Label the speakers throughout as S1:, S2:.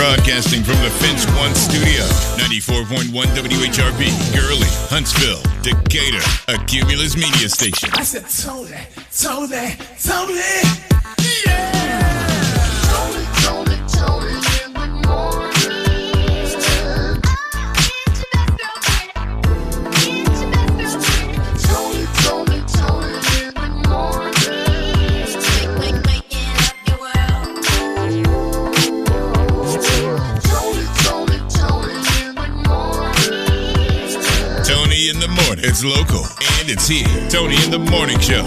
S1: Broadcasting from the Fence One studio, 94.1 WHRP, Gurley, Huntsville, Decatur, a Cumulus media station.
S2: I said, Toni, yeah! Toni in the morning.
S1: Toni in the morning. It's local and it's here. Toni in the morning show.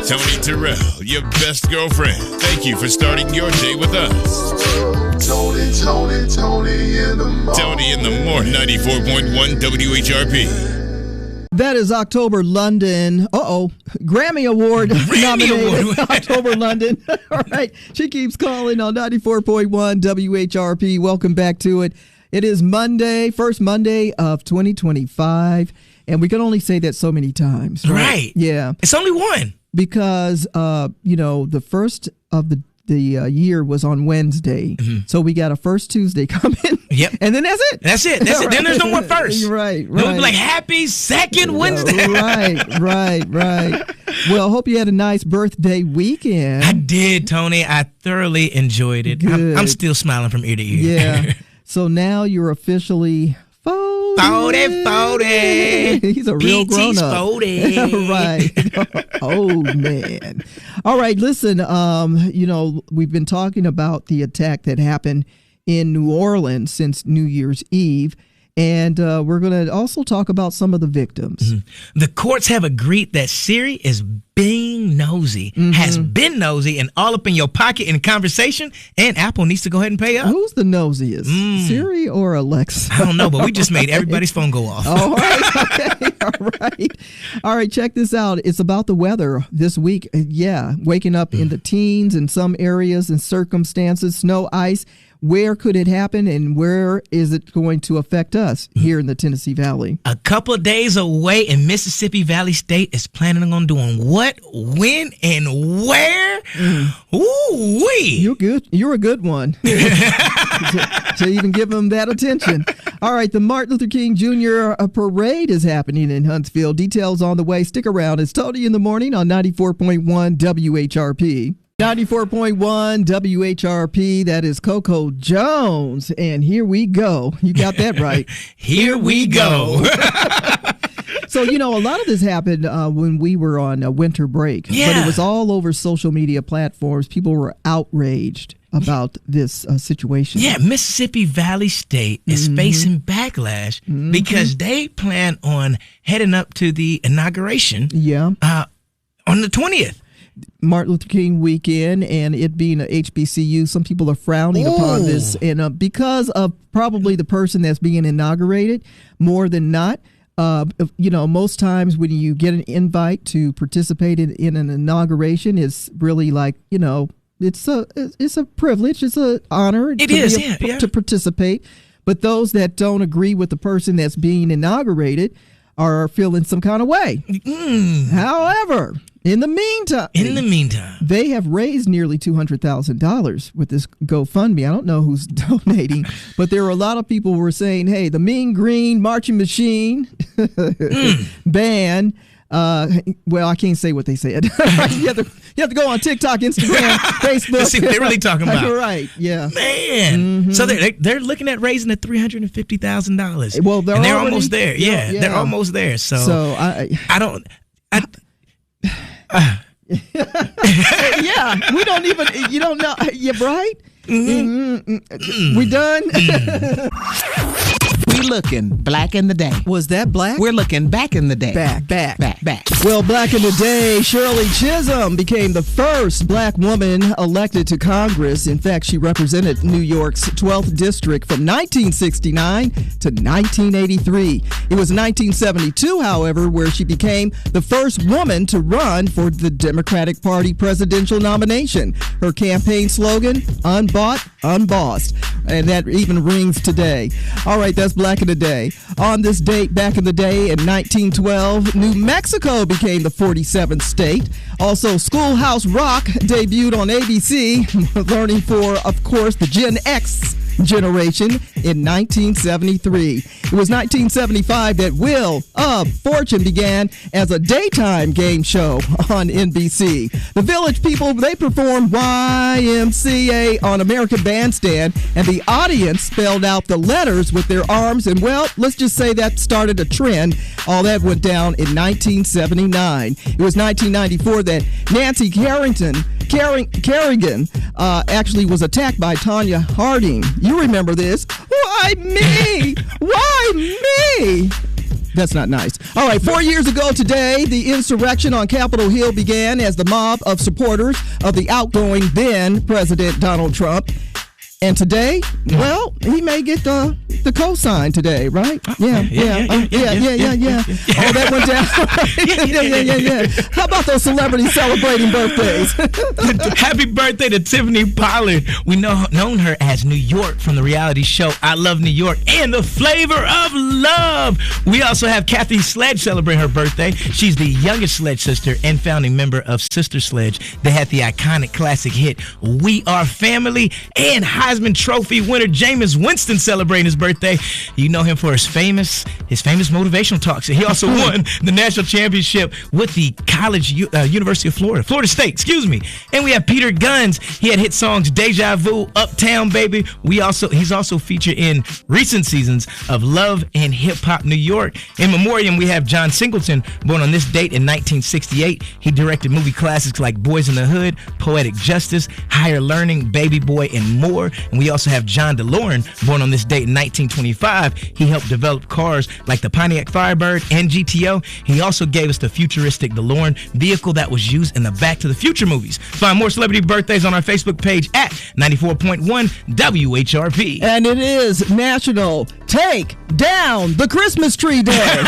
S1: Toni Terrell, your best girlfriend. Thank you for starting your day with us.
S2: Toni in the morning.
S1: Toni in the morning. 94.1 WHRP.
S3: That is October London. Grammy Award nominated. October London. All right. She keeps calling on 94.1 WHRP. Welcome back to it. It is Monday, first Monday of 2025. And we can only say that so many times.
S4: Right.
S3: Yeah.
S4: It's only one.
S3: Because, the first of the year was on Wednesday. Mm-hmm. So we got a first Tuesday coming.
S4: Yep.
S3: And then that's it.
S4: That's it. Right. Then there's no more first.
S3: Right.
S4: Then we'll be like, happy second Wednesday.
S3: Right. Well, hope you had a nice birthday weekend.
S4: I did, Toni. I thoroughly enjoyed it. I'm still smiling from ear to ear.
S3: Yeah. So now you're officially 40. He's a real grown-up.
S4: 40.
S3: Right. Oh, man. All right, listen, we've been talking about the attack that happened in New Orleans since New Year's Eve, and we're going to also talk about some of the victims.
S4: Mm-hmm. The courts have agreed that Siri is being nosy, has been nosy, and all up in your pocket in conversation, and Apple needs to go ahead and pay up.
S3: Who's the nosiest, Siri or Alexa?
S4: I don't know, but we just made everybody's phone go off.
S3: All right. Okay. All right, check this out. It's about the weather this week. Yeah, waking up in the teens in some areas and circumstances, snow, ice. Where could it happen, and where is it going to affect us here in the Tennessee Valley?
S4: A couple of days away, and Mississippi Valley State is planning on doing what, when, and where? Ooh-wee.
S3: You're good. You're a good one to even give them that attention. All right, the Martin Luther King Jr. parade is happening in Huntsville. Details on the way. Stick around. It's Toni in the morning on 94.1 WHRP. 94.1 WHRP, that is Coco Jones, and here we go. You got that right.
S4: Here we go.
S3: So, a lot of this happened when we were on a winter break, but it was all over social media platforms. People were outraged about this situation.
S4: Yeah, Mississippi Valley State is facing backlash because they plan on heading up to the inauguration on the 20th.
S3: Martin Luther King weekend, and it being a HBCU, some people are frowning upon this, and because of probably the person that's being inaugurated more than not. Most times when you get an invite to participate in an inauguration, it's really like, it's a privilege, it's an honor to participate. But those that don't agree with the person that's being inaugurated are feeling some kind of way. However, in the meantime, they have raised nearly $200,000 with this GoFundMe. I don't know who's donating, but there are a lot of people who were saying, hey, the Mean Green Marching Machine band. Well, I can't say what they said. you have to go on TikTok, Instagram, Facebook.
S4: Let's see what they're really talking about.
S3: Right, yeah.
S4: Man. So they're looking at raising at $350,000.
S3: Well, they're
S4: almost there. Yeah, they're almost there. So I don't...
S3: yeah, we don't even, you don't know, yeah, right? We done?
S5: We looking black in the day.
S3: Was that black?
S5: We're looking back in the day.
S3: Back.
S5: Well,
S3: back in the day, Shirley Chisholm became the first black woman elected to Congress. In fact, she represented New York's 12th district from 1969 to 1983. It was 1972, however, where she became the first woman to run for the Democratic Party presidential nomination. Her campaign slogan, unbought, unbossed. And that even rings today. All right, that's Black Black in the Day. On this date back in the day in 1912, New Mexico became the 47th state. Also, Schoolhouse Rock debuted on ABC, learning for, of course, the Gen X generation in 1973. It was 1975 that Wheel of Fortune began as a daytime game show on NBC. The Village People, they performed YMCA on American Bandstand, and the audience spelled out the letters with their arms, and well, let's just say that started a trend. All that went down in 1979. It was 1994 that Nancy Kerrigan actually was attacked by Tonya Harding. You remember this. Why me? Why me? That's not nice. All right, 4 years ago today, the insurrection on Capitol Hill began as the mob of supporters of the outgoing then President Donald Trump. And today, well, he may get the cosign today, right? Yeah. Oh, that went down. Yeah. How about those celebrities celebrating birthdays?
S4: Happy birthday to Tiffany Pollard. We known her as New York from the reality show I Love New York and The Flavor of Love. We also have Kathy Sledge celebrating her birthday. She's the youngest Sledge sister and founding member of Sister Sledge. They had the iconic classic hit We Are Family, and Heisman Trophy winner Jameis Winston celebrating his birthday. You know him for his famous motivational talks. He also won the national championship with the University of Florida State, excuse me. And we have Peter Guns. He had hit songs Deja Vu, Uptown Baby. He's also featured in recent seasons of Love and Hip Hop New York. In memoriam, we have John Singleton, born on this date in 1968. He directed movie classics like Boys in the Hood, Poetic Justice, Higher Learning, Baby Boy, and more. And we also have John DeLorean, born on this date in 1925. He helped develop cars like the Pontiac Firebird and GTO. He also gave us the futuristic DeLorean vehicle that was used in the Back to the Future movies. Find more celebrity birthdays on our Facebook page at 94.1 WHRP.
S3: And it is National Take Down the Christmas Tree Day.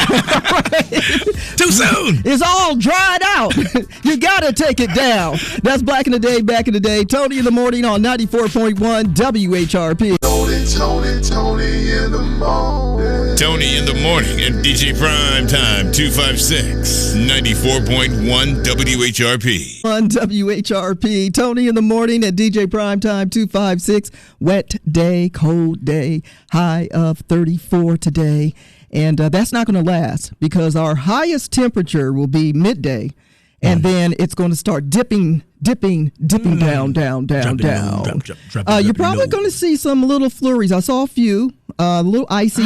S4: Too soon.
S3: It's all dried out. You gotta take it down. That's Black in the Day, back in the day. Toni in the morning on 94.1 WHRP.
S2: Toni in the morning.
S1: Toni in the morning and DJ Prime Time 256 94.1 WHRP.
S3: On WHRP, Toni in the morning at DJ Prime Time 256. Wet day, cold day, high of 34 today. And that's not going to last because our highest temperature will be midday. And then it's going to start dipping down. You're probably going to see some little flurries. I saw a few, a little icy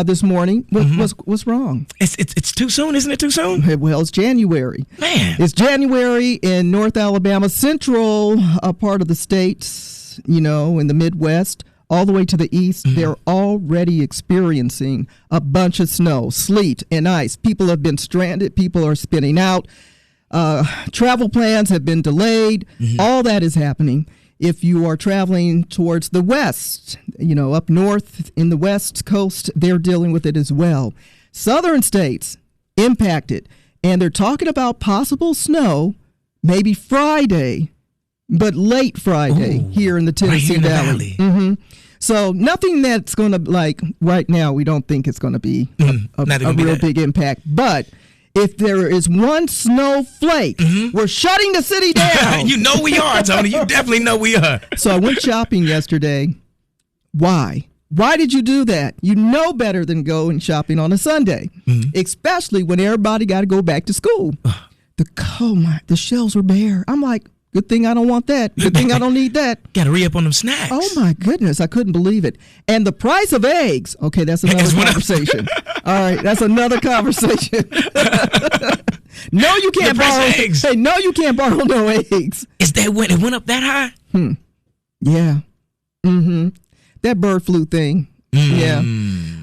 S3: this morning. What's wrong?
S4: It's too soon, isn't it? Too soon?
S3: Well, it's January.
S4: Man,
S3: it's January in North Alabama, central part of the states. In the Midwest. All the way to the east, they're already experiencing a bunch of snow, sleet, and ice. People have been stranded. People are spinning out. Travel plans have been delayed. All that is happening. If you are traveling towards the west, up north in the West Coast, they're dealing with it as well. Southern states impacted, and they're talking about possible snow maybe Friday, but late Friday here in the Tennessee Valley. So nothing that's going to, right now, we don't think it's going to be a real big impact. But if there is one snowflake, we're shutting the city down.
S4: You know we are, Toni. You definitely know we are.
S3: So I went shopping yesterday. Why? Why did you do that? You know better than going shopping on a Sunday, especially when everybody got to go back to school. The shelves were bare. I'm like, good thing I don't want that. Good thing I don't need that.
S4: Got to re-up on them snacks.
S3: Oh, my goodness. I couldn't believe it. And the price of eggs. Okay, that's another conversation. All right, that's another conversation. No, you can't borrow eggs. Hey, no, you can't borrow no eggs.
S4: It went up that high?
S3: Yeah. That bird flu thing. Yeah.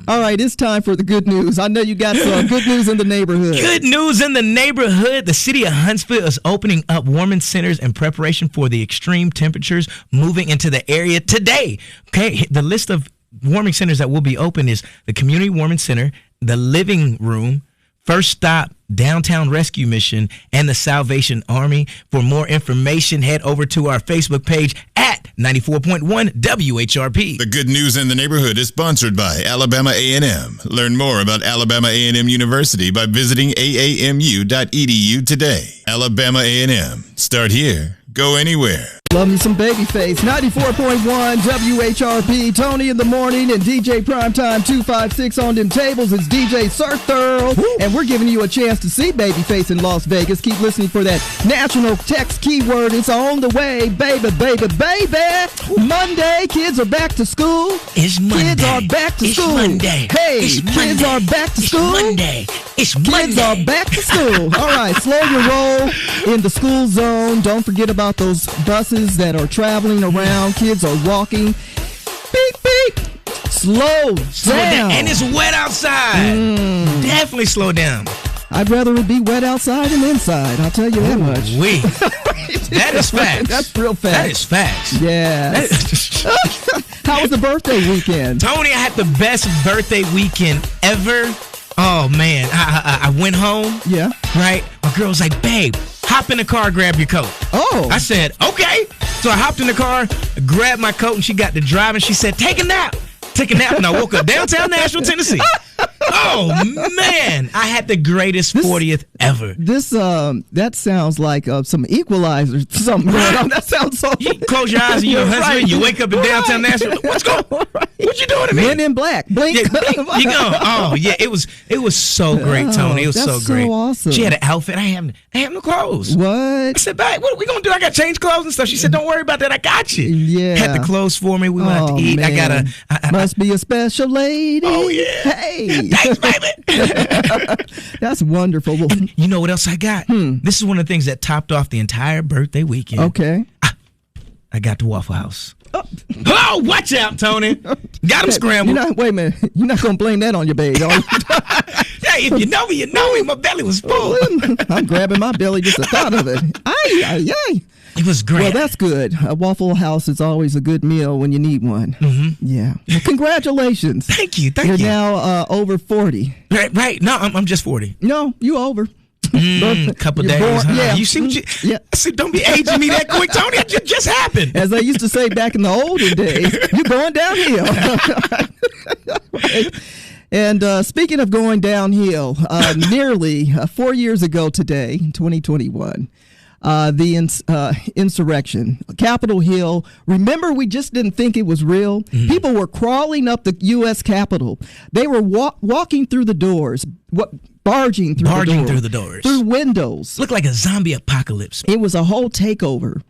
S3: All right, it's time for the good news. I know you got some good news in the neighborhood.
S4: Good news in the neighborhood. The city of Huntsville is opening up warming centers in preparation for the extreme temperatures moving into the area today. Okay, the list of warming centers that will be open is the Community Warming Center, the Living Room, First Stop, Downtown Rescue Mission, and the Salvation Army. For more information, head over to our Facebook page at 94.1 WHRP.
S1: The Good News in the Neighborhood is sponsored by Alabama A&M. Learn more about Alabama A&M University by visiting aamu.edu today. Alabama A&M. Start here. Go anywhere.
S3: Love me some Babyface. 94.1 WHRP. Toni in the morning and DJ Primetime 256 on them tables. It's DJ Sir Thurl. And we're giving you a chance to see Babyface in Las Vegas. Keep listening for that national text keyword. It's on the way. Baby, baby, baby. Monday. Kids are back to school.
S4: It's Monday.
S3: Kids are back to school.
S4: Monday.
S3: Hey,
S4: it's
S3: kids
S4: Monday.
S3: are back to school.
S4: It's Monday. It's Monday.
S3: Kids are back to school. All right, slow your roll in the school zone. Don't forget about those buses that are traveling around. Kids are walking. Beep, beep. Slow down.
S4: And it's wet outside. Definitely slow down.
S3: I'd rather it be wet outside than inside. I'll tell you that much.
S4: That is facts.
S3: That's real facts.
S4: That is facts.
S3: Yeah. How was the birthday weekend?
S4: Tony, I had the best birthday weekend ever. Oh, man. I went home.
S3: Yeah.
S4: Right? My girl was like, babe, hop in the car, grab your coat.
S3: Oh.
S4: I said, okay. So I hopped in the car, grabbed my coat, and she got to driving. She said, take a nap. Took a nap, and I woke up downtown Nashville, Tennessee. Oh, man. I had the greatest 40th ever.
S3: This, that sounds like some Equalizer, something going on. That sounds so...
S4: You close your eyes and you're a husband,
S3: right.
S4: you wake up in downtown Nashville. What's going on? What you doing to me?
S3: Men in Black. Blink.
S4: Yeah, you go. Oh, yeah. It was so great, Tony. It was
S3: that's
S4: so great.
S3: so awesome.
S4: She had an outfit. I have no clothes.
S3: What?
S4: I said, babe, what are we going to do? I got to change clothes and stuff. She said, don't worry about that. I got you.
S3: Yeah.
S4: Had the clothes for me. We went out to eat.
S3: Man.
S4: I got
S3: Must be a special lady.
S4: Oh, yeah.
S3: Hey.
S4: Thanks, baby.
S3: That's wonderful. Well,
S4: And you know what else I got? This is one of the things that topped off the entire birthday weekend.
S3: okay.
S4: I got to Waffle House. Oh, watch out, Tony. Got him scrambled.
S3: Wait a minute. You're not going to blame that on your baby, are you?
S4: Hey, if you know me, you know me. My belly was full.
S3: I'm grabbing my belly just the thought of it. Ay, ay, ay.
S4: It was great.
S3: Well, that's good. A Waffle House is always a good meal when you need one.
S4: Mm-hmm.
S3: Yeah. Well, congratulations.
S4: Thank you.
S3: You're now over 40.
S4: Right. No, I'm just 40.
S3: No, you over.
S4: Couple
S3: You're
S4: days.
S3: born-
S4: Huh?
S3: yeah.
S4: You see what you?
S3: Yeah.
S4: I said, don't be aging me that quick, Tony. It just happened.
S3: As they used to say back in the olden days, you're going downhill. Right. And speaking of going downhill, nearly 4 years ago today, 2021, the insurrection, Capitol Hill. Remember, we just didn't think it was real. People were crawling up the U.S. Capitol. They were walking through the doors, barging through the doors, through windows.
S4: Looked like a zombie apocalypse.
S3: It was a whole takeover.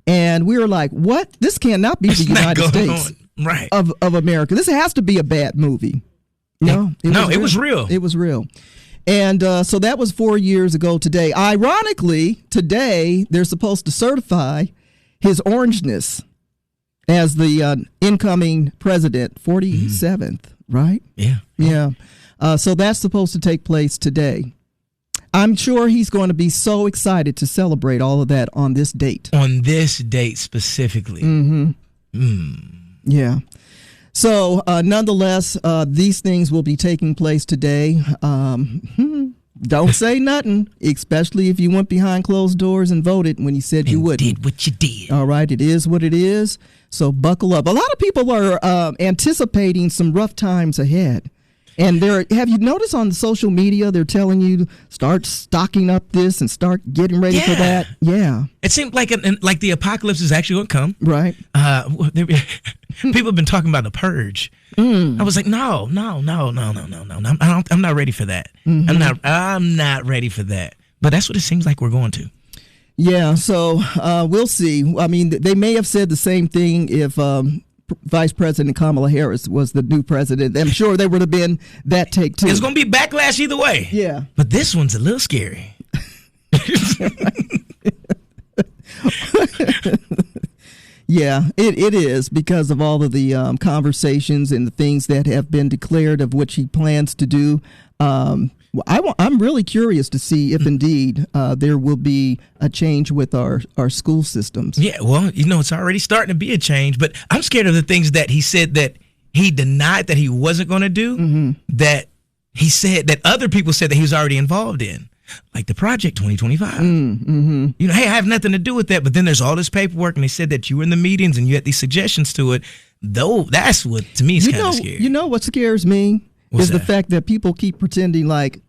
S3: And we were like, what? This cannot be the United States
S4: right.
S3: of America. This has to be a bad movie. No,
S4: it was real.
S3: It was real. And so that was 4 years ago today. Ironically, today they're supposed to certify his orangeness as the incoming president, 47th, right?
S4: Yeah.
S3: Yeah. So that's supposed to take place today. I'm sure he's going to be so excited to celebrate all of that on this date.
S4: On this date specifically.
S3: Yeah. So, nonetheless, these things will be taking place today. Don't say nothing, especially if you went behind closed doors and voted when you said you wouldn't.
S4: Did what you did.
S3: All right, it is what it is. So buckle up. A lot of people are anticipating some rough times ahead. And have you noticed on the social media, they're telling you start stocking up this and start getting ready for that? Yeah.
S4: It seemed like the apocalypse is actually going to come.
S3: Right.
S4: People have been talking about the purge. I was like, no. I'm not ready for that. I'm not ready for that. But that's what it seems like we're going to.
S3: Yeah. So we'll see. I mean, they may have said the same thing if Vice President Kamala Harris was the new president. I'm sure there would have been that take too.
S4: It's going to be backlash either way.
S3: Yeah.
S4: But this one's a little scary.
S3: Yeah, it is because of all of the conversations and the things that have been declared of which he plans to do. I'm really curious to see if indeed there will be a change with our school systems.
S4: Yeah, well, it's already starting to be a change, but I'm scared of the things that he said that he denied that he wasn't going to do, that he said that other people said that he was already involved in, like the Project 2025. You know, hey, I have nothing to do with that, but then there's all this paperwork, and they said that you were in the meetings and you had these suggestions to it. Though that's what, to me, is kind of scary.
S3: You know what scares me?
S4: What's
S3: the
S4: that?
S3: fact that people keep pretending like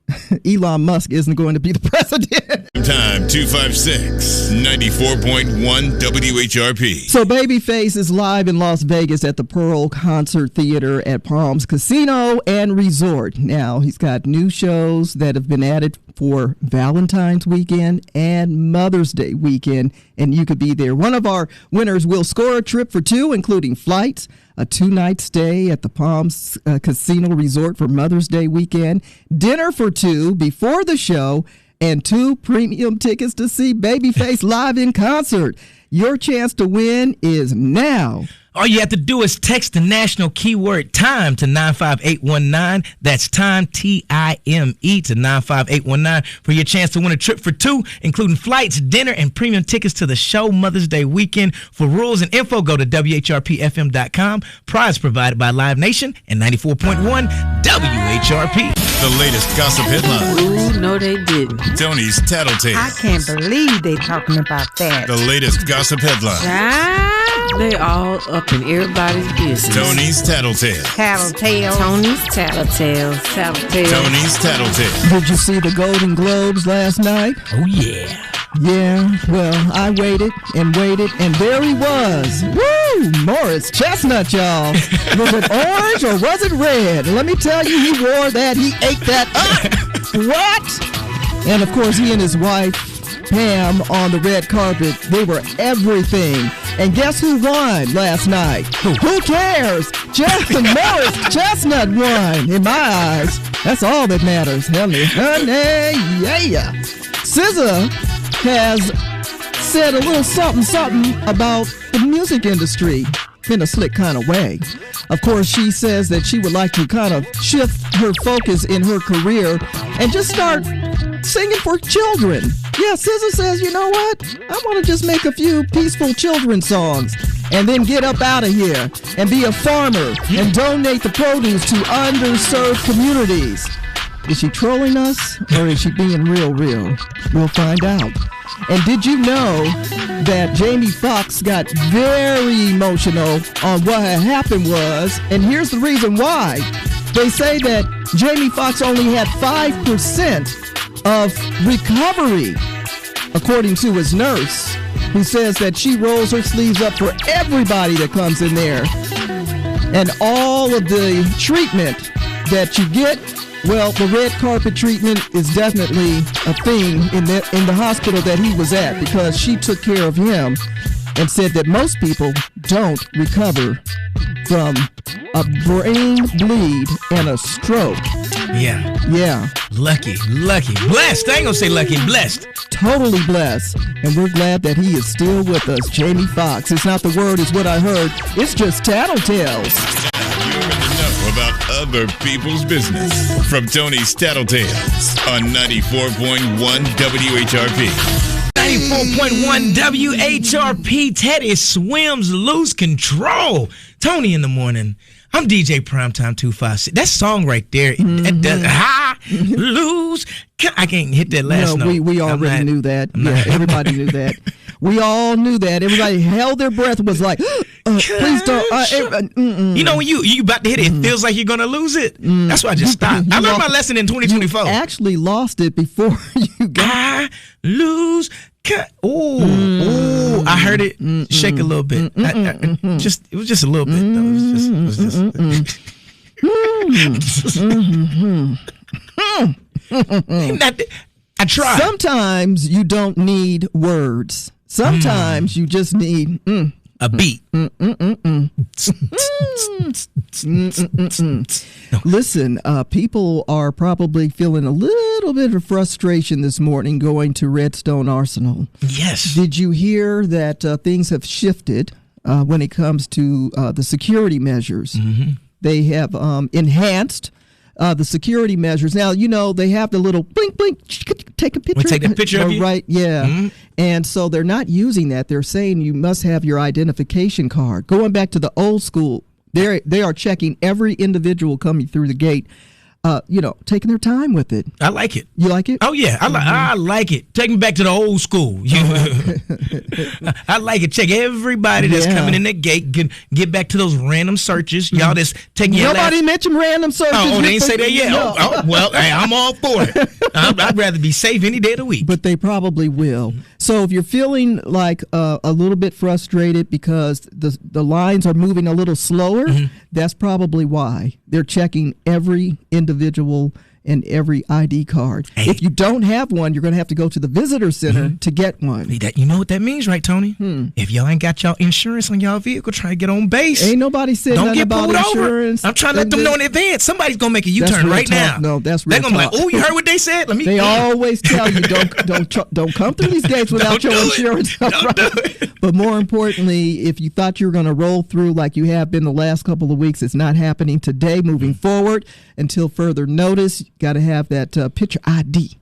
S3: Elon Musk isn't going to be the president.
S1: Time 256 94.1 WHRP.
S3: So Babyface is live in Las Vegas at the Pearl Concert Theater at Palms Casino and Resort. Now, he's got new shows that have been added for Valentine's weekend and Mother's Day weekend, and you could be there. One of our winners will score a trip for two, including flights, a 2-night stay at the Palms Casino Resort for Mother's Day weekend, dinner for two before the show, and 2 premium tickets to see Babyface live in concert. Your chance to win is now.
S4: All you have to do is text the national keyword TIME to 95819. That's TIME, T-I-M-E, to 95819 for your chance to win a trip for two, including flights, dinner, and premium tickets to the show Mother's Day weekend. For rules and info, go to WHRPFM.com. Prize provided by Live Nation and 94.1 WHRP.
S1: The latest gossip headlines.
S6: Ooh, no, they didn't.
S1: Tony's Tattletales.
S6: I can't believe they talking about that.
S1: The latest gossip headlines.
S6: Ah, they all up in everybody's business.
S1: Tony's Tattletales.
S6: Tattletale. Tony's Tattletales. Tattletale.
S1: Tony's Tattletales.
S3: Did you see the Golden Globes last night?
S4: Oh, yeah.
S3: Yeah, well, I waited, and there he was. Woo! Morris Chestnut, y'all. Was it orange or was it red? Let me tell you, he wore that. He ate that up. What? And, of course, he and his wife, Pam, on the red carpet, they were everything. And guess who won last night? Who cares? Morris Chestnut won, in my eyes. That's all that matters. Honey, yeah. SZA has said a little something about the music industry in a slick kind of way. Of course, she says that she would like to kind of shift her focus in her career and just start singing for children. Yeah, SZA says, you know what? I want to just make a few peaceful children's songs and then get up out of here and be a farmer and donate the produce to underserved communities. Is she trolling us or is she being real? We'll find out. And did you know that Jamie Foxx got very emotional on what had happened was, and here's the reason why. They say that Jamie Foxx only had 5% of recovery, according to his nurse, who says that she rolls her sleeves up for everybody that comes in there. And all of the treatment that you get, well, the red carpet treatment is definitely a thing in the hospital that he was at, because she took care of him and said that most people don't recover from a brain bleed and a stroke. Yeah.
S4: Lucky. Blessed. I ain't gonna say lucky, blessed.
S3: Totally blessed. And we're glad that he is still with us, Jamie Foxx. It's not the word, it's what I heard. It's just tattletales.
S1: About other people's business. From Tony's Tattletales on 94.1 WHRP.
S4: 94.1 WHRP. Teddy swims, lose control. Tony in the morning. I'm DJ Primetime 256. That song right there, lose. I can't hit that last note.
S3: We already knew that. Everybody knew that. We all knew that. Everybody held their breath, was like, please don't.
S4: You know, when you about to hit it, it feels like you're going to lose it. That's why I just stopped. I learned my lesson in 2024.
S3: You actually lost it before you got
S4: I lose. Oh, I heard it shake a little bit. It was just a little bit, though. It was just I tried.
S3: Sometimes you don't need words. Sometimes you just need
S4: a beat.
S3: Listen, people are probably feeling a little bit of frustration this morning going to Redstone Arsenal.
S4: Yes.
S3: Did you hear that things have shifted when it comes to the security measures? They have enhanced the security measures. Now, you know, they have the little blink, take a picture.
S4: We'll take the picture of you?
S3: Right, yeah. And so they're not using that. They're saying you must have your identification card. Going back to the old school, they are checking every individual coming through the gate taking their time with it.
S4: I like it.
S3: You like it?
S4: Oh yeah, I like it. Take me back to the old school. I like it. Check everybody that's coming in the gate. Get back to those random searches. Y'all that's taking your
S3: Nobody mentioned random searches.
S4: Oh, they didn't say that yet.
S3: No.
S4: Well, hey, I'm all for it. I'd rather be safe any day of the week.
S3: But they probably will. So if you're feeling like a little bit frustrated because the lines are moving a little slower, that's probably why. They're checking every individual and every ID card. Hey. If you don't have one, you're going to have to go to the visitor center to get one.
S4: You know what that means, right, Tony? If y'all ain't got y'all insurance on y'all vehicle, try to get on base.
S3: Ain't nobody said nothing about insurance.
S4: Over. I'm trying to let them know in advance. Somebody's going to make a U-turn right now.
S3: No, that's real.
S4: They're going to be like, oh, you heard what they said?
S3: They always tell you, don't come through these gates without your insurance.
S4: Don't do it.
S3: But more importantly, if you thought you were going to roll through like you have been the last couple of weeks, it's not happening today. Moving forward, until further notice, got to have that picture ID,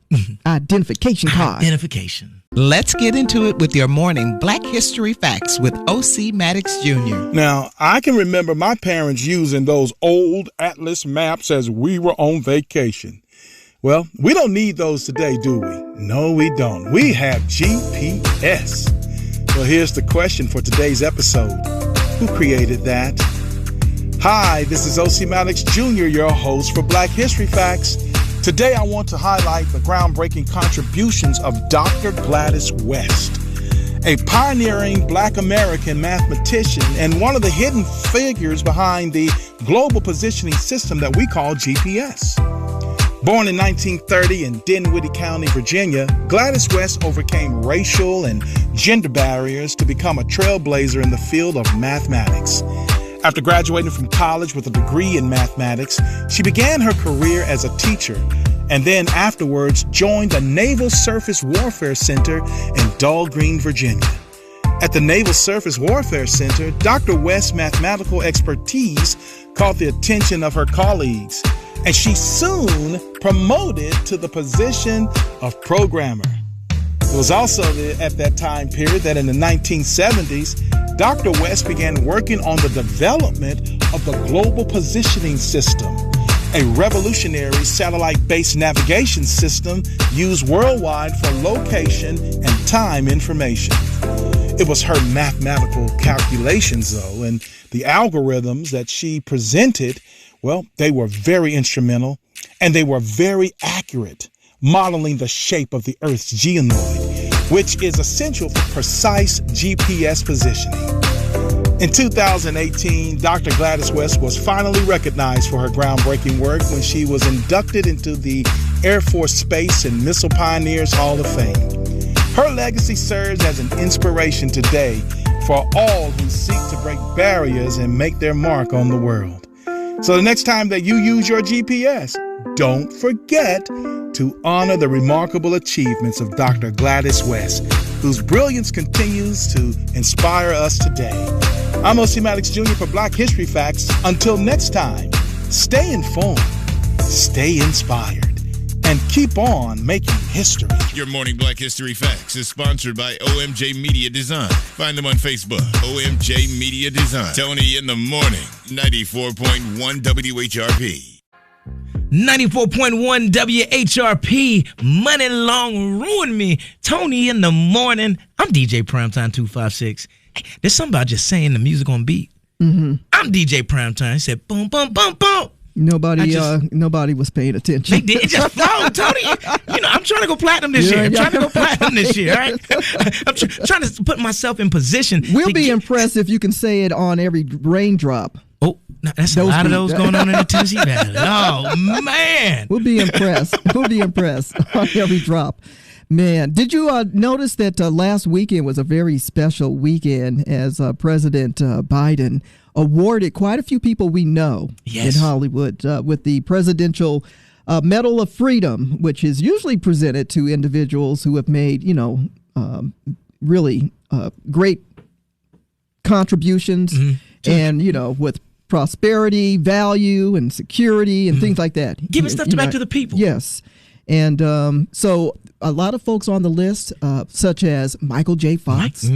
S3: identification card.
S4: Identification.
S5: Let's get into it with your morning Black History Facts with Ocie Maddox Jr.
S7: Now, I can remember my parents using those old atlas maps as we were on vacation. Well, we don't need those today, do we? No, we don't. We have GPS. Well, here's the question for today's episode. Who created that? Hi, this is Ocie Maddox Jr., your host for Black History Facts. Today, I want to highlight the groundbreaking contributions of Dr. Gladys West, a pioneering Black American mathematician and one of the hidden figures behind the global positioning system that we call GPS. Born in 1930 in Dinwiddie County, Virginia, Gladys West overcame racial and gender barriers to become a trailblazer in the field of mathematics. After graduating from college with a degree in mathematics, she began her career as a teacher and then afterwards joined the Naval Surface Warfare Center in Dahlgreen, Virginia. At the Naval Surface Warfare Center, Dr. West's mathematical expertise caught the attention of her colleagues, and she soon promoted to the position of programmer. It was also at that time period that in the 1970s, Dr. West began working on the development of the Global Positioning System, a revolutionary satellite-based navigation system used worldwide for location and time information. It was her mathematical calculations, though, and the algorithms that she presented, well, they were very instrumental, and they were very accurate, modeling the shape of the Earth's geonoid, which is essential for precise GPS positioning. In 2018, Dr. Gladys West was finally recognized for her groundbreaking work when she was inducted into the Air Force Space and Missile Pioneers Hall of Fame. Her legacy serves as an inspiration today for all who seek to break barriers and make their mark on the world. So the next time that you use your GPS, don't forget to honor the remarkable achievements of Dr. Gladys West, whose brilliance continues to inspire us today. I'm Ocie Maddox Jr. for Black History Facts. Until next time, stay informed, stay inspired, and keep on making history.
S1: Your morning Black History Facts is sponsored by OMJ Media Design. Find them on Facebook, OMJ Media Design. Toni in the morning, 94.1 WHRP.
S4: 94.1 WHRP. Money long ruined me. Toni in the morning. I'm DJ Primetime 256. Hey, there's something about just saying the music on beat. I'm DJ Primetime. He said boom, boom, boom, boom.
S3: Nobody was paying attention.
S4: They did. It just flowed, Tony. I'm trying to go platinum this year. I'm trying to go platinum this year, all right? I'm trying to put myself in position.
S3: We'll be impressed if you can say it on every raindrop.
S4: Oh, that's a lot of those going on in the Tennessee Valley. Oh, man.
S3: We'll be impressed. We'll be impressed on every drop. Man, did you notice that last weekend was a very special weekend as President Biden awarded quite a few people we know in Hollywood with the Presidential Medal of Freedom, which is usually presented to individuals who have made, really great contributions and, with prosperity, value, and security and things like that.
S4: Giving stuff back to the people.
S3: Yes. And so a lot of folks on the list, such as Michael J. Fox,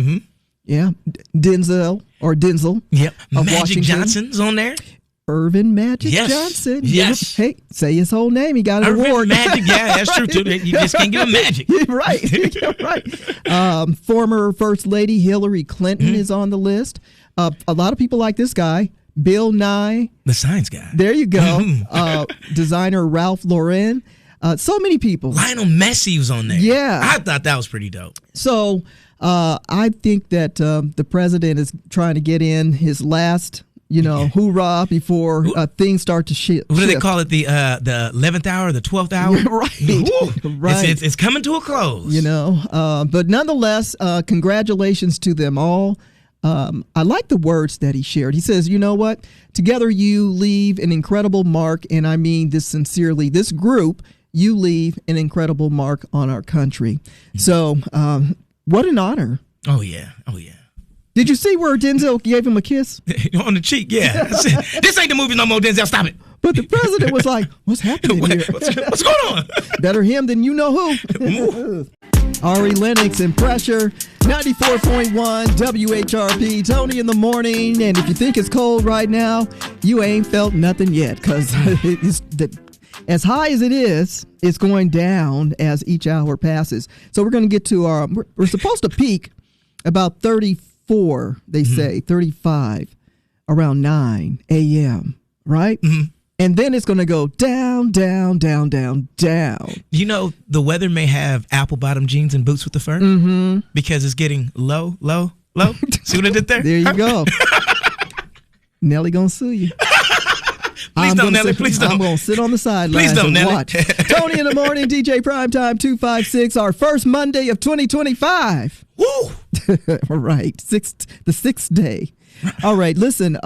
S4: Yeah.
S3: Denzel.
S4: Yep. Magic
S3: Washington.
S4: Johnson's on there.
S3: Irvin Magic
S4: Yes.
S3: Johnson.
S4: Yes.
S3: Hey, say his whole name. He got an
S4: Irvin
S3: award.
S4: Magic, yeah, that's true too. You just can't give him magic.
S3: Right. Right. Former First Lady Hillary Clinton is on the list. A lot of people like this guy, Bill Nye.
S4: The science guy.
S3: There you go. Designer Ralph Lauren. So many people.
S4: Lionel Messi was on there.
S3: Yeah.
S4: I thought that was pretty dope.
S3: So I think that the president is trying to get in his last, hoorah before things start to shift.
S4: What do they call it? The 11th hour, the 12th hour?
S3: Right. Right.
S4: It's coming to a close.
S3: But nonetheless, congratulations to them all. I like the words that he shared. He says, you know what? Together you leave an incredible mark, and I mean this sincerely. This group, you leave an incredible mark on our country. So what an honor.
S4: Oh, yeah. Oh, yeah.
S3: Did you see where Denzel gave him a kiss?
S4: On the cheek, yeah. This ain't the movie no more, Denzel. Stop it.
S3: But the president was like, what's happening here?
S4: What's going on?
S3: Better him than you know who. Ari Lennox and Pressure, 94.1 WHRP, Toni in the morning. And if you think it's cold right now, you ain't felt nothing yet, because as high as it is, it's going down as each hour passes. So we're going to get to we're supposed to peak about 34, they say, 35 around 9 a.m., right? Mm-hmm. And then it's going to go down, down, down, down, down.
S4: The weather may have apple-bottom jeans and boots with the fur because it's getting low, low, low. See what I did there?
S3: There you go. Nelly going to sue you.
S4: Please don't, Nelly. Please don't.
S3: I'm going to sit on the sidelines
S4: and
S3: Nelly. Watch. Toni in the morning, DJ Primetime 256, our first Monday of 2025.
S4: Woo!
S3: All right. The sixth day. All right, listen,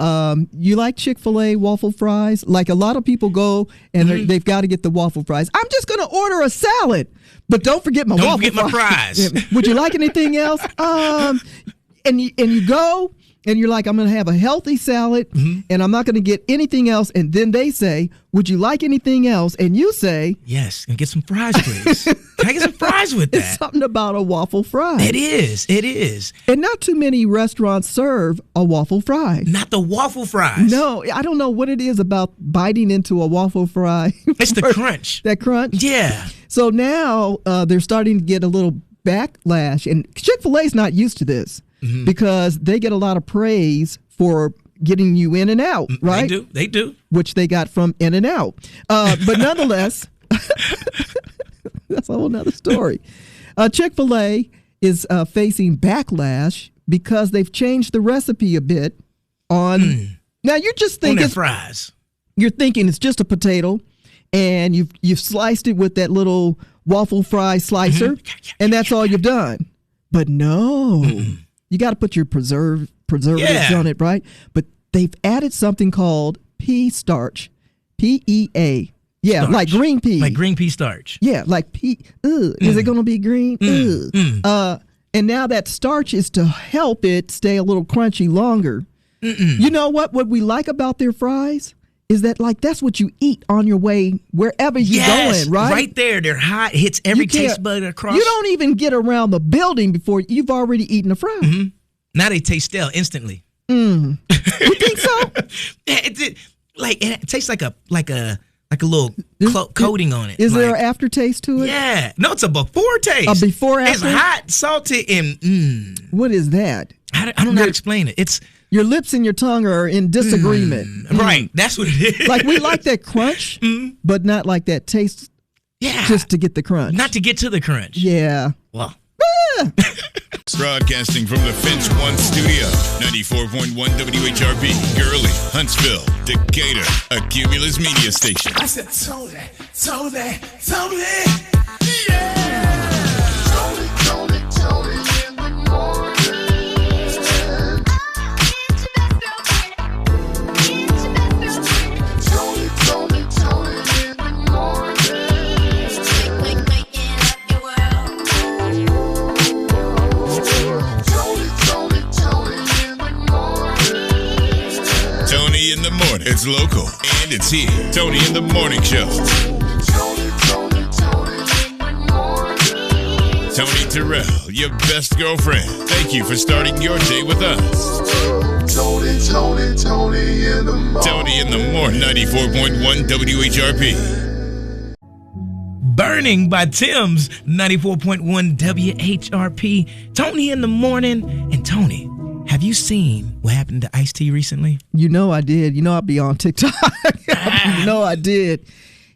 S3: you like Chic Fil A waffle fries? Like a lot of people go and they've got to get the waffle fries. I'm just going to order a salad, but don't forget my waffle fries.
S4: Don't forget my fries.
S3: Would you like anything else? And you go and you're like, I'm going to have a healthy salad and I'm not going to get anything else. And then they say, would you like anything else? And you say,
S4: yes, and get some fries, please. Can I get some fries with that?
S3: It's something about a waffle fry.
S4: It is.
S3: And not too many restaurants serve a waffle fry.
S4: Not the waffle fries.
S3: No, I don't know what it is about biting into a waffle fry.
S4: It's the crunch.
S3: That crunch?
S4: Yeah.
S3: So now they're starting to get a little backlash. And Chick-fil-A's not used to this because they get a lot of praise for getting you in and out, right?
S4: They do.
S3: Which they got from In-N-Out. But nonetheless, that's a whole nother story. Chick-fil-A is facing backlash because they've changed the recipe a bit on. Now you just think
S4: it's fries.
S3: You're thinking it's just a potato, and you've sliced it with that little waffle fry slicer, and that's all you've done. But no, you got to put your preservatives on it, right? But they've added something called pea starch, PEA. Yeah, starch. Like green pea.
S4: Like green pea starch.
S3: Yeah, like pea. Is it going to be green? And now that starch is to help it stay a little crunchy longer. You know what? What we like about their fries is that, like, that's what you eat on your way wherever you're going, right?
S4: Right there. They're hot. Hits every taste bud across.
S3: You don't even get around the building before you've already eaten a fry.
S4: Now they taste stale instantly.
S3: You think so?
S4: It tastes like a little coating on it.
S3: Is there an aftertaste to it?
S4: Yeah. No, it's a before taste.
S3: A before after?
S4: It's hot, salty, and
S3: What is that?
S4: I don't know how to explain it. It's
S3: your lips and your tongue are in disagreement.
S4: Right. That's what it is.
S3: Like we like that crunch, but not like that taste.
S4: Yeah.
S3: Just to get the crunch.
S4: Not to get to the crunch.
S3: Yeah.
S4: Well.
S1: Broadcasting from the Finch One studio, 94.1 WHRP, Gurley, Huntsville, Decatur, a Cumulus media station.
S2: I said, Toni, yeah! Toni in the morning. Toni in the morning.
S1: Toni in the morning. It's local and it's here. Toni in the morning show. Toni Terrell, your best girlfriend. Thank you for starting your day with us.
S2: Toni in
S1: Toni in the morning. 94.1 WHRP.
S4: Burning by Tim's 94.1 WHRP. Toni in the morning. And Toni, have you seen what happened to Ice-T recently?
S3: You know I did. You know I'd be on TikTok. You know I did.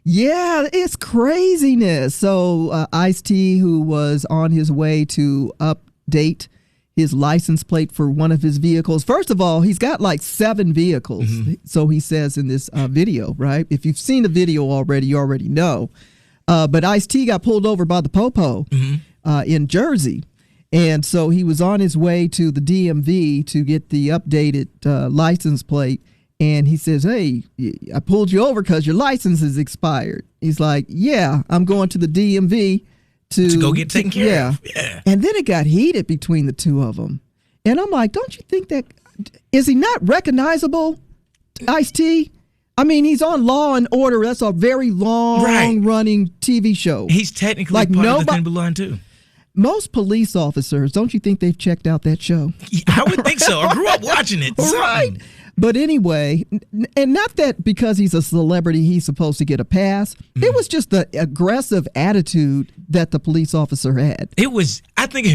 S3: Yeah, it's craziness. So Ice-T, who was on his way to update his license plate for one of his vehicles. First of all, he's got like 7 vehicles. So he says in this video, right? If you've seen the video already, you already know. But Ice-T got pulled over by the Popo in Jersey. And so he was on his way to the DMV to get the updated license plate. And he says, hey, I pulled you over because your license is expired. He's like, yeah, I'm going to the DMV to
S4: go get taken care of. Yeah.
S3: And then it got heated between the two of them. And I'm like, don't you think that, is he not recognizable, Ice-T? I mean, he's on Law and Order. That's a very long-running TV show.
S4: He's technically
S3: like
S4: part of the Thin Blue Line, too.
S3: Most police officers, don't you think they've checked out that show?
S4: I would think so. I grew up watching it.
S3: Right. But anyway, and not that because he's a celebrity, he's supposed to get a pass. It was just the aggressive attitude that the police officer had.
S4: I think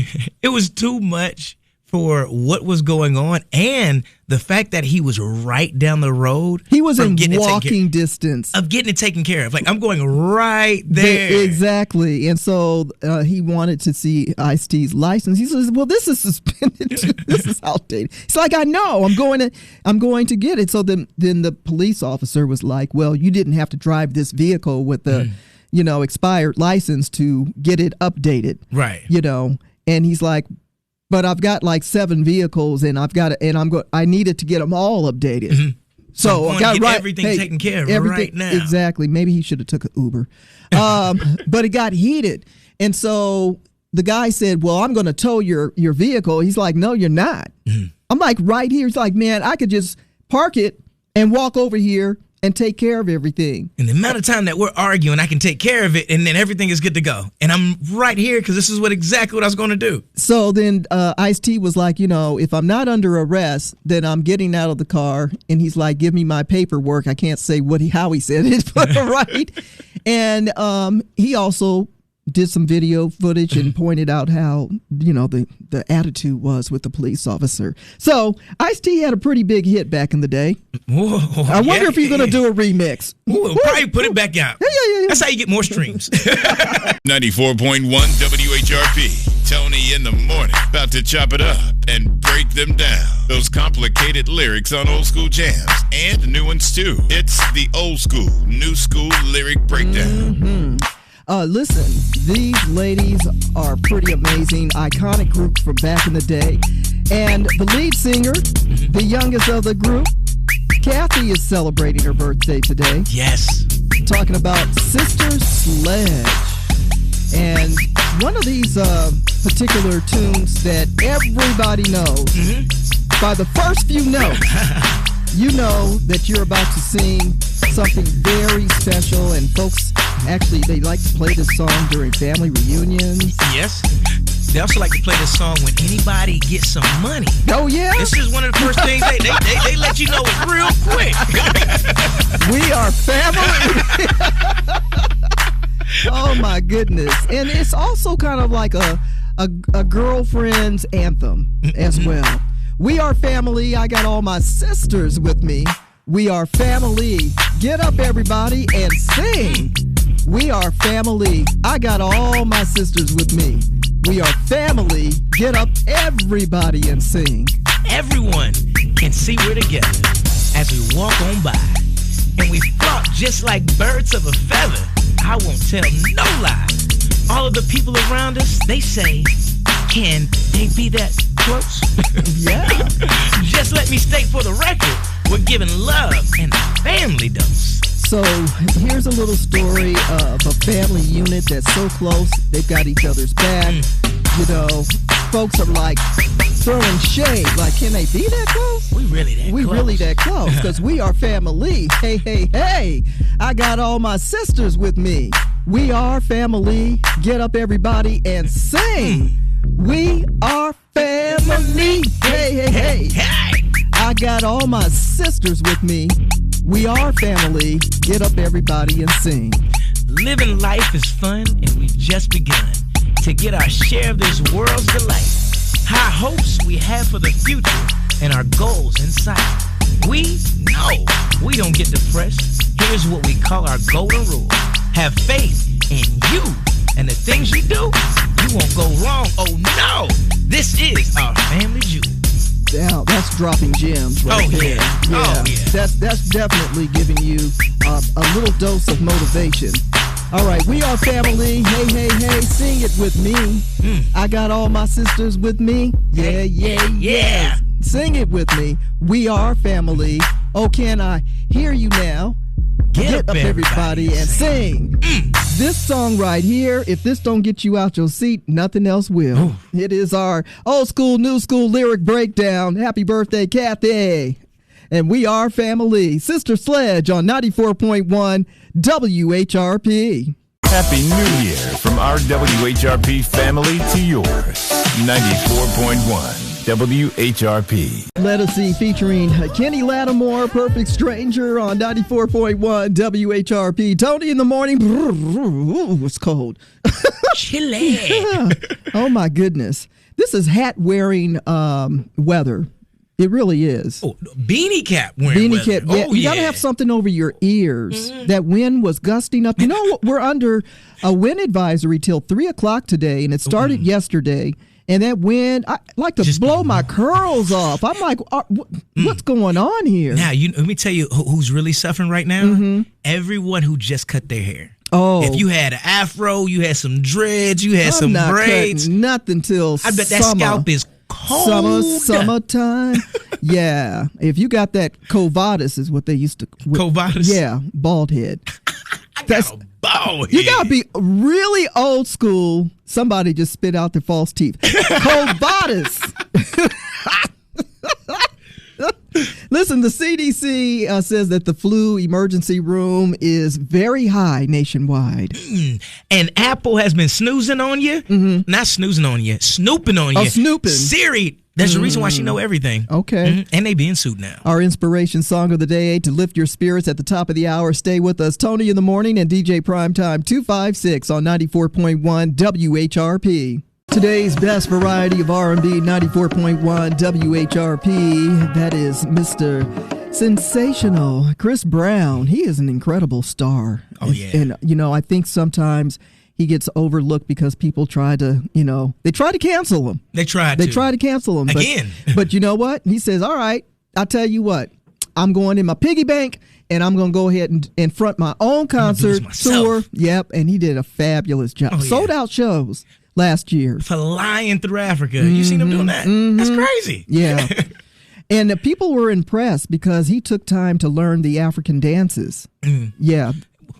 S4: it was too much for what was going on and the fact that he was right down the road.
S3: He was in walking distance
S4: of getting it taken care of. Like, I'm going right there.
S3: Exactly. And so he wanted to see Ice-T's license. He says, well, this is suspended. This is outdated. It's like, I know. I'm going to get it. So then the police officer was like, well, you didn't have to drive this vehicle with the, expired license to get it updated.
S4: Right.
S3: And he's like, but I've got like 7 vehicles, and I needed to get them all updated.
S4: So I got everything taken care of right now.
S3: Exactly. Maybe he should have took an Uber. But it got heated, and so the guy said, "Well, I'm going to tow your vehicle." He's like, "No, you're not." I'm like, right here. He's like, "Man, I could just park it and walk over here and take care of everything."
S4: And the amount of time that we're arguing, I can take care of it, and then everything is good to go. And I'm right here because this is exactly what I was going to do.
S3: So then Ice-T was like, if I'm not under arrest, then I'm getting out of the car. And he's like, give me my paperwork. I can't say how he said it, but right. And he also did some video footage and pointed out how, the attitude was with the police officer. So Ice-T had a pretty big hit back in the day.
S4: Whoa,
S3: I wonder if he's going to do a remix.
S4: We'll probably put it back out.
S3: Yeah.
S4: That's how you get more streams.
S1: 94.1 WHRP. Toni in the morning. About to chop it up and break them down. Those complicated lyrics on old school jams and new ones too. It's the old school, new school lyric breakdown.
S3: Listen, these ladies are pretty amazing, iconic group from back in the day. And the lead singer, the youngest of the group, Kathy, is celebrating her birthday today.
S4: Yes.
S3: Talking about Sister Sledge. And one of these particular tunes that everybody knows, by the first few notes, you know that you're about to sing something very special, and folks actually they like to play this song during family reunions.
S4: Yes. They also like to play this song when anybody gets some money.
S3: Oh yeah.
S4: This is one of the first things they let you know it real quick.
S3: We are family. Oh my goodness. And it's also kind of like a girlfriend's anthem as well. We are family. I got all my sisters with me. We are family. Get up, everybody, and sing. We are family. I got all my sisters with me. We are family. Get up, everybody, and sing.
S4: Everyone can see we're together as we walk on by. And we flock just like birds of a feather. I won't tell no lie. All of the people around us, they say, can they be that close?
S3: Yeah.
S4: Just let me state for the record, we're giving love and a family dose.
S3: So here's a little story of a family unit that's so close, they've got each other's back. Folks are like throwing shade, like, can they be that close?
S4: We really that close.
S3: Because we are family. Hey, hey, hey, I got all my sisters with me. We are family. Get up, everybody, and sing. We are family. Hey, hey, hey. I got all my sisters with me. We are family. Get up, everybody, and sing.
S4: Living life is fun, and we've just begun to get our share of this world's delight. High hopes we have for the future and our goals in sight. We know we don't get depressed. Here's what we call our golden rule. Have faith in you and the things you do. You won't go wrong. Oh no, this is our family jewel.
S3: Yeah, that's dropping gems right there.
S4: Oh, yeah.
S3: That's definitely giving you a little dose of motivation. All right, we are family. Hey, hey, hey, sing it with me. I got all my sisters with me. Yeah, yeah, yeah. Sing it with me. We are family. Oh, can I hear you now? Get up, everybody, and sing. This song right here, if this don't get you out your seat, nothing else will. Ooh. It is our old school, new school lyric breakdown. Happy birthday, Kathy. And we are family. Sister Sledge on 94.1 WHRP.
S1: Happy New Year from our WHRP family to yours. 94.1 WHRP.
S3: Let us see, featuring Kenny Lattimore, Perfect Stranger on 94.1 WHRP. Toni in the morning. Ooh, it's cold.
S4: Chilly.
S3: Yeah. Oh, my goodness. This is hat-wearing weather. It really is.
S4: Oh, beanie cap wearing
S3: beanie cap. Yeah. You got to have something over your ears. That wind was gusting up. You know what? We're under a wind advisory till 3 o'clock today, and it started yesterday. And that wind, I like to just blow my curls off. I'm like, what's going on here?
S4: Now, let me tell you who's really suffering right now. Everyone who just cut their hair.
S3: Oh,
S4: if you had an afro, you had some dreads, you had
S3: I'm
S4: some
S3: not
S4: braids.
S3: Nothing till
S4: I bet that scalp is cold.
S3: Summertime. Yeah. If you got that covatus is what they used to.
S4: Covatus?
S3: Yeah. Bald head.
S4: That's bald head.
S3: You got to be really old school. Somebody just spit out their false teeth. Covatus. Listen, the CDC says that the flu emergency room is very high nationwide.
S4: And Apple has been snoozing on you. Not snoozing on you, snooping on you.
S3: Oh, snooping.
S4: Siri, there's a reason why she know everything.
S3: Okay.
S4: And they being sued now.
S3: Our inspiration song of the day to lift your spirits at the top of the hour. Stay with us. Toni in the morning and DJ Primetime 256 on 94.1 WHRP. Today's best variety of R&B, 94.1 WHRP. That is Mr. Sensational Chris Brown. He is an incredible star.
S4: Oh, yeah.
S3: And, you know, I think sometimes he gets overlooked because people try to, they try to cancel him.
S4: They try
S3: to cancel him.
S4: Again.
S3: But you know what? He says, all right, I'll tell you what. I'm going in my piggy bank, and I'm going to go ahead and front my own concert tour. Yep, and he did a fabulous job.
S4: Oh, yeah.
S3: Sold out shows last year.
S4: Flying through Africa. You seen him doing that? That's crazy.
S3: Yeah. And the people were impressed because he took time to learn the African dances. Yeah.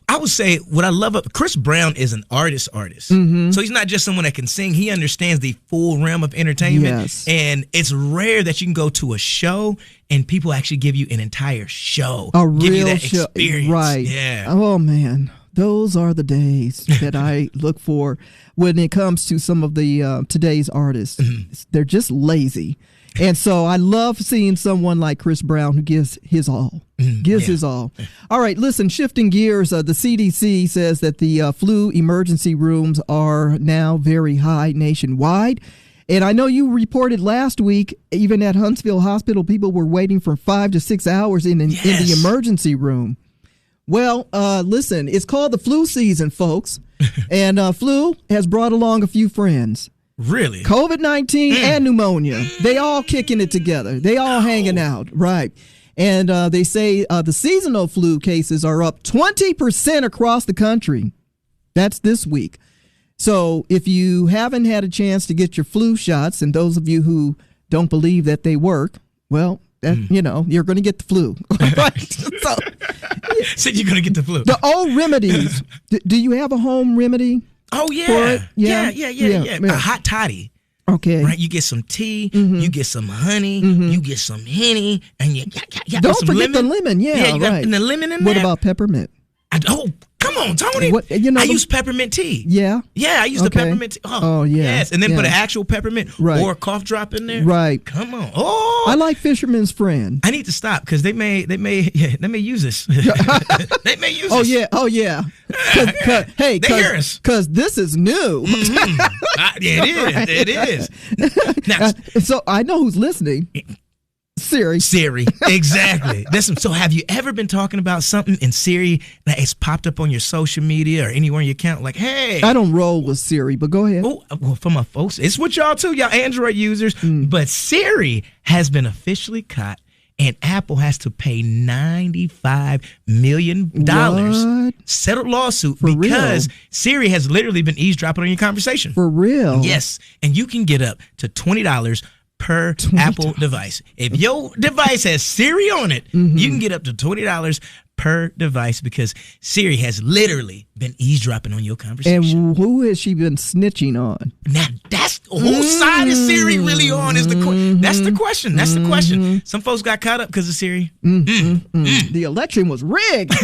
S4: I would say what I love of Chris Brown is an artist. So he's not just someone that can sing. He understands the full realm of entertainment.
S3: Yes.
S4: And it's rare that you can go to a show and people actually give you an entire show.
S3: Give
S4: you that
S3: show.
S4: experience.
S3: Right.
S4: Yeah.
S3: Oh, man. Those are the days that I look for when it comes to some of the today's artists. They're just lazy. And so I love seeing someone like Chris Brown who gives his all. His all. All right, listen, shifting gears, the CDC says that the flu emergency rooms are now very high nationwide. And I know you reported last week, even at Huntsville Hospital, people were waiting for 5 to 6 hours in the emergency room. Well, listen, it's called the flu season, folks. And flu has brought along a few friends.
S4: Really?
S3: COVID-19 and pneumonia. They all kicking it together. They all hanging out. Right. And they say the seasonal flu cases are up 20% across the country. That's this week. So if you haven't had a chance to get your flu shots, and those of you who don't believe that they work, well, you're going to get the flu. Right?
S4: Said you're going to get the flu.
S3: The old remedies. Do you have a home remedy?
S4: Oh, yeah. Yeah.
S3: Yeah.
S4: A hot toddy.
S3: Okay.
S4: Right, you get some tea, you get some honey, you get some Henny, and you got
S3: don't
S4: some
S3: forget
S4: lemon.
S3: the lemon. Yeah,
S4: you got the lemon in there.
S3: What about peppermint?
S4: Come on, Toni.
S3: What, you know,
S4: I use peppermint tea.
S3: Yeah.
S4: Yeah, I use the
S3: Okay.
S4: peppermint tea.
S3: Oh, yeah.
S4: Yes, and then
S3: Yeah.
S4: put an actual peppermint
S3: Right.
S4: or a cough drop in there.
S3: Right.
S4: Come on. Oh,
S3: I like Fisherman's Friend.
S4: I need to stop because they may use this. They may use
S3: Oh
S4: this.
S3: yeah, oh yeah. Hey,
S4: They hear us.
S3: because this is new.
S4: Yeah, it is. Now,
S3: So I know who's listening. Siri.
S4: Siri, exactly. So have you ever been talking about something in Siri that has popped up on your social media or anywhere in your account? Like, hey.
S3: I don't roll with Siri, but go ahead.
S4: Oh, well, for my folks, it's with y'all too, y'all Android users. But Siri has been officially caught, and Apple has to pay $95 million
S3: What?
S4: settled lawsuit
S3: For
S4: because
S3: real?
S4: Siri has literally been eavesdropping on your conversation.
S3: For real?
S4: Yes, and you can get up to $20 per Apple device. If your device has Siri on it, you can get up to $20 per device because Siri has literally been eavesdropping on your conversation.
S3: And who has she been snitching on?
S4: Now that's whose side is Siri really on? That's the question. That's the question. Some folks got caught up because of Siri.
S3: The election was rigged.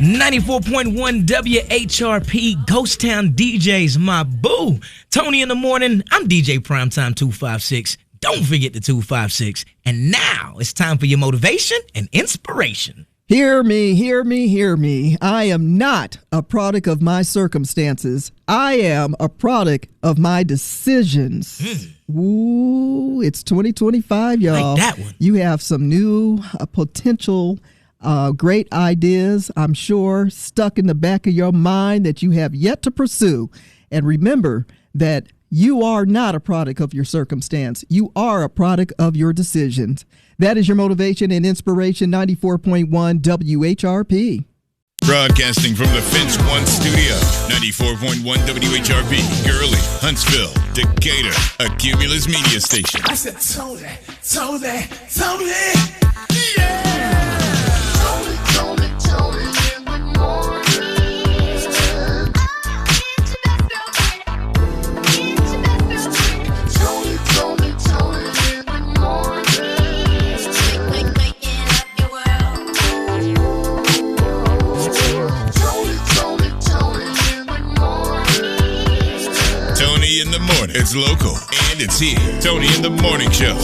S4: 94.1 WHRP Ghost Town DJs, my boo. Toni in the morning. I'm DJ Primetime 256. Don't forget the 256. And now it's time for your motivation and inspiration.
S3: Hear me, hear me, hear me. I am not a product of my circumstances. I am a product of my decisions. Ooh, it's 2025, y'all.
S4: Like that one.
S3: You have some new potential great ideas, I'm sure, stuck in the back of your mind that you have yet to pursue. And remember that you are not a product of your circumstance. You are a product of your decisions. That is your motivation and inspiration, 94.1 WHRP.
S1: Broadcasting from the Finch One Studio, 94.1 WHRP, Gurley, Huntsville, Decatur, a Cumulus media station.
S2: I said, Toni, yeah! Toni in the morning. Toni in the morning. Waking up your world. Toni in the morning.
S1: Toni in the morning. It's local and it's here. Toni in the Morning Show.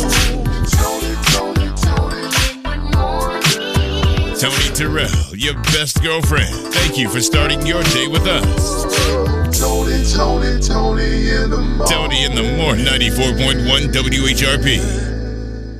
S1: Toni Terrell, your best girlfriend. Thank you for starting your day with us.
S2: Toni in the morning.
S1: Toni in the morning. 94.1 WHRP.